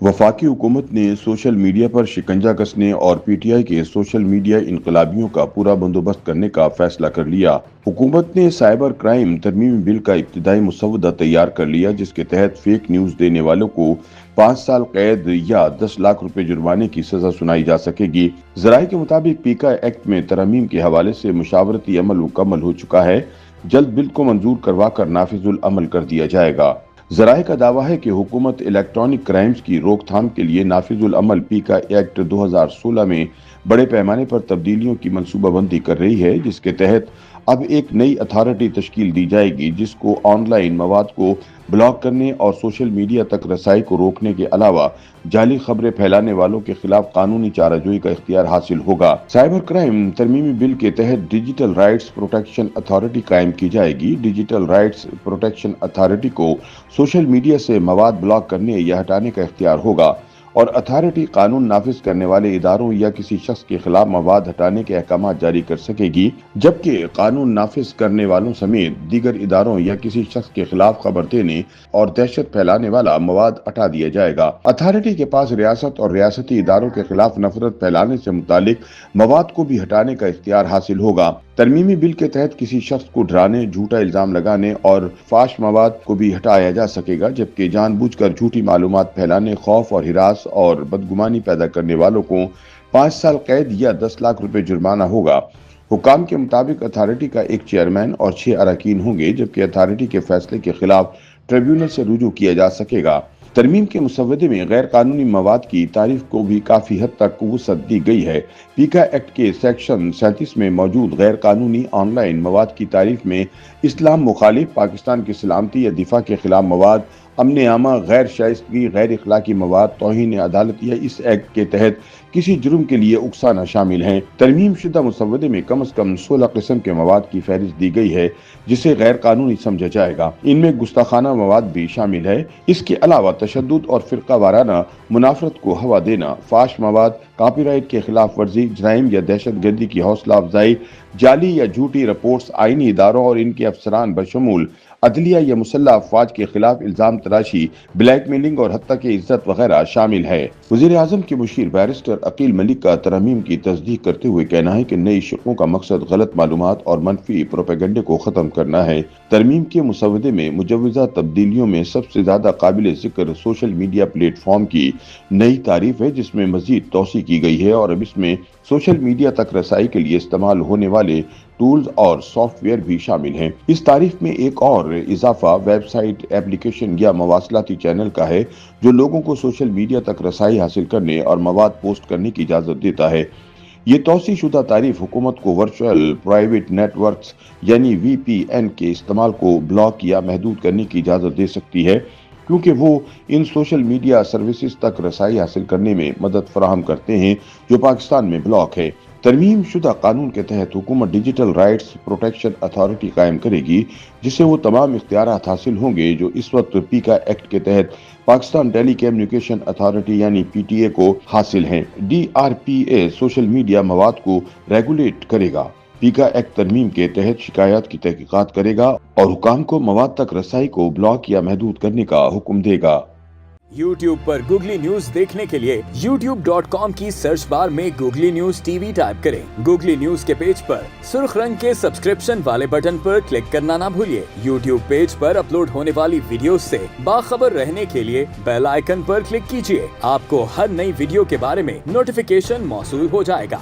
वफाकी हुकूमत ने सोशल मीडिया पर शिकंजा कसने और पीटीआई के सोशल मीडिया इनकलाबियों का पूरा बंदोबस्त करने का फैसला कर लिया। हुकूमत ने साइबर क्राइम तरमीमी बिल का इब्तिदाई मुसवदा तैयार कर लिया, जिसके तहत फेक न्यूज देने वालों को 5 साल कैद या 10 लाख रुपए जुर्माने की सजा सुनाई जा सकेगी। जराये के मुताबिक पीका एक्ट में तरमीम के हवाले से मुशावरती अमल मुकम्मल हो चुका है। जल्द बिल को मंजूर करवा कर नाफिजुल अमल कर दिया जाएगा। जराये का दावा है कि हुकूमत इलेक्ट्रॉनिक क्राइम्स की रोकथाम के लिए नाफिजुल अमल पीका एक्ट 2016 में बड़े पैमाने पर तब्दीलियों की मंसूबाबंदी कर रही है, जिसके तहत अब एक नई अथॉरिटी तश्कील दी जाएगी, जिसको ऑनलाइन मवाद को ब्लॉक करने और सोशल मीडिया तक रसाई को रोकने के अलावा जाली खबरें फैलाने वालों के खिलाफ कानूनी चाराजोई का इख्तियार हासिल होगा। साइबर क्राइम तरमीमी बिल के तहत डिजिटल राइट्स प्रोटेक्शन अथॉरिटी कायम की जाएगी। डिजिटल राइट्स प्रोटेक्शन अथॉरिटी को सोशल मीडिया से मवाद ब्लॉक करने या हटाने का इख्तियार होगा और अथॉरिटी कानून नाफिज करने वाले इदारों या किसी शख्स के खिलाफ मवाद हटाने के अहकाम जारी कर सकेगी, जबकि कानून नाफिज करने वालों समेत दीगर इदारों या किसी शख्स के खिलाफ खबर देने और दहशत फैलाने वाला मवाद हटा दिया जाएगा। अथॉरिटी के पास रियासत और रियासती इदारों के खिलाफ नफरत फैलाने से मुतालिक मवाद को भी हटाने का इख्तियार हासिल होगा। तरमीमी बिल के तहत किसी शख्स को डराने, झूठा इल्जाम लगाने और फाश मवाद को भी हटाया जा सकेगा, जबकि जानबूझकर झूठी मालूमात फैलाने, खौफ और हिरास और बदगुमानी पैदा करने वालों को 5 साल कैद या 10 लाख रुपए जुर्माना होगा। हुकाम के मुताबिक अथॉरिटी का एक चेयरमैन और 6 अरकान होंगे, जबकि अथॉरिटी के फैसले के खिलाफ ट्रिब्यूनल से रुजू किया जा सकेगा। तरमीम के मुसवदे में गैर कानूनी मवाद की तारीफ को भी काफी हद तक वुसअत दी गई है। पीका एक्ट के सेक्शन 37 में मौजूद गैर कानूनी ऑनलाइन मवाद की तारीफ में इस्लाम मुखालिफ, पाकिस्तान की सलामती या दिफा के खिलाफ मवाद, अमन आमा, गैर शाइस्तगी, गैर इखलाकी मवाद, तौहीन अदालत या इस एक्ट के तहत किसी जुर्म के लिए उकसाना शामिल हैं। तरमीम शुदा मुसवदे में कम से कम 16 किस्म के मवाद की फहरिस्त दी गई है, जिसे गैर कानूनी समझा जाएगा। इनमें गुस्ताखाना मवाद भी शामिल है। इसके अलावा तशद्दुद और फिरका वाराना मुनाफरत को हवा देना, फाश मवाद, कॉपीराइट के खिलाफ वर्जी, जराइम या दहशत गर्दी की हौसला अफजाई, जाली या झूठी रिपोर्ट्स, आईनी इदारों और इनके अफसरान बशमूल अदलिया या मुसल्लह अफवाज के खिलाफ इल्जाम तराशी, ब्लैकमेलिंग और हत्या की इज्जत वगैरह शामिल है। वज़ीर आज़म के मुशीर बैरिस्टर अकील मलिक का तरमीम की तस्दीक करते हुए कहना है कि नई शिकों का मकसद गलत मालूमात और मनफी प्रोपेगेंडे को खत्म करना है। तरमीम के मुसवदे में मुजव्वज़ा तब्दीलियों में सबसे ज्यादा काबिल जिक्र सोशल मीडिया प्लेटफॉर्म की नई तारीफ है, जिसमें मजीद तौसी की गई है और अब इसमें सोशल मीडिया तक रसाई के लिए इस्तेमाल होने वाले टूल्स और सॉफ्टवेयर भी शामिल हैं। इस तारीफ में एक और इजाफा वेबसाइट, एप्लीकेशन या मवासलाती चैनल का है, जो लोगों को सोशल मीडिया तक रसाई हासिल करने और मवाद पोस्ट करने की इजाजत देता है। ये तौसी शुदा तारीफ हुकूमत को वर्चुअल प्राइवेट नेटवर्क्स यानी VPN के इस्तेमाल को ब्लॉक या महदूद करने की इजाजत दे सकती है, क्योंकि वो इन सोशल मीडिया सर्विसेज तक रसाई हासिल करने में मदद फराहम करते हैं, जो पाकिस्तान में ब्लॉक है। तरमीम शुदा कानून के तहत हुकूमत डिजिटल राइट्स प्रोटेक्शन अथॉरिटी कायम करेगी, जिससे वो तमाम इख्तियारात हासिल होंगे जो इस वक्त पीका एक्ट के तहत पाकिस्तान टेली कम्युनिकेशन अथॉरिटी यानी PTA को हासिल हैं। DRPA सोशल मीडिया मवाद को रेगुलेट करेगा। पीका एक्ट तरमीम के तहत शिकायत की तहकीकात करेगा और हुकाम को मवाद तक रसाई को ब्लॉक या महदूद करने का हुक्म देगा। YouTube पर गूगली न्यूज देखने के लिए youtube.com की सर्च बार में गूगली न्यूज TV टाइप करें। गूगली न्यूज के पेज पर सुर्ख रंग के सब्सक्रिप्शन वाले बटन पर क्लिक करना ना भूलिए। YouTube पेज पर अपलोड होने वाली वीडियो से बाखबर रहने के लिए बेल आइकन पर क्लिक कीजिए। आपको हर नई वीडियो के बारे में नोटिफिकेशन मौसूल हो जाएगा।